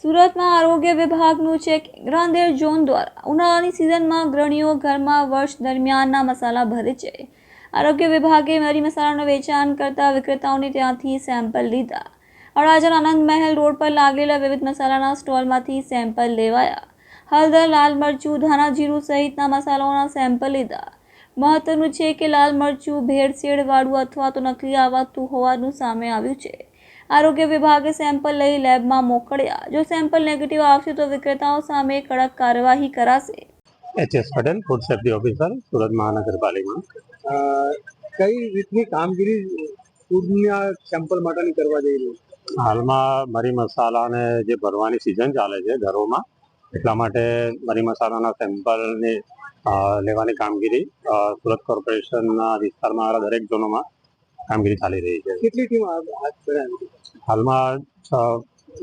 સુરતમાં આરોગ્ય વિભાગનું ચેકિંગ રાંદેર ઝોન દ્વારા ઉનાળાની સિઝનમાં ગૃહિણીઓ ઘરમાં વર્ષ દરમિયાનના મસાલા ભરે છે। આરોગ્ય વિભાગે મરી મસાલાનું વેચાણ કરતા વિક્રેતાઓને ત્યાંથી સેમ્પલ લીધા। અડાજણ આનંદ મહેલ રોડ પર લાગેલા વિવિધ મસાલાના સ્ટોલમાંથી સેમ્પલ લેવાયા। હળદર, લાલ મરચું, ધાણા જીરું સહિતના મસાલાઓના સેમ્પલ લીધા। મહત્વનું છે કે લાલ મરચું ભેળસેળવાળું અથવા તો નકલી આવતું હોવાનું સામે આવ્યું છે। આરોગ્ય વિભાગે સેમ્પલ લઈ લેબમાં મોકલ્યા। જો સેમ્પલ નેગેટિવ આવશે તો વિક્રેતાઓ સામે કડક કાર્યવાહી કરાશે। H S. Patel, food safety officer, Surat મહાનગરપાલિકા। કઈ રીતની કામગીરી ફૂડના સેમ્પલ માટેની કરવા જઈ રહી છે? હાલમાં મરી મસાલાને જે ભરવાની સિઝન ચાલે છે ઘરોમાં, એટલા માટે મરી મસાલાના સેમ્પલની લેવાની કામગીરી સુરત કોર્પોરેશનના વિસ્તારમાં આવેલા દરેક ઝોનોમાં કામગીરી ચાલી રહી છે। કેટલી ટીમ હાથ ધરાવી? હાલમાં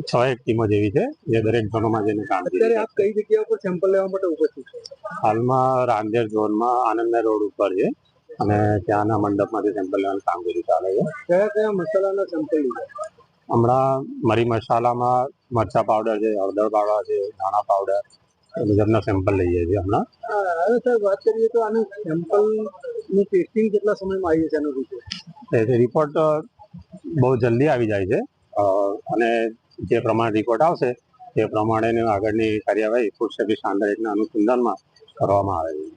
છ એક ટીમો જેવી છે જે દરેક ઝોનોમાં જઈને કામગીરી અત્યારે આપ કઈ જગ્યા ઉપર સેમ્પલ લેવા માટે ઉપસ્થિત છો? હાલમાં રાંદેર ઝોનમાં આનંદ રોડ ઉપર છે અને ત્યાંના મંડપમાંથી સેમ્પલ લેવાની કામગીરી ચાલે છે। કયા કયા મસાલાના સેમ્પલ લીધા? હમણાં મરી મસાલામાં મરચા પાવડર છે, હળદર પાવડર છે, ધાણા પાવડર એ મુજબના સેમ્પલ લઈએ છીએ હમણાં। હવે સાહેબ વાત કરીએ તો આનું સેમ્પલનું ટેસ્ટિંગ કેટલા સમયમાં આવી જશે એનું રિપોર્ટ? રિપોર્ટ બહુ જલ્દી આવી જાય છે અને જે પ્રમાણે રિપોર્ટ આવશે તે પ્રમાણેની આગળની કાર્યવાહી ફૂડ સેફ્ટી સ્ટાન્ડર્ડના અનુસંધાનમાં કરવામાં આવે છે।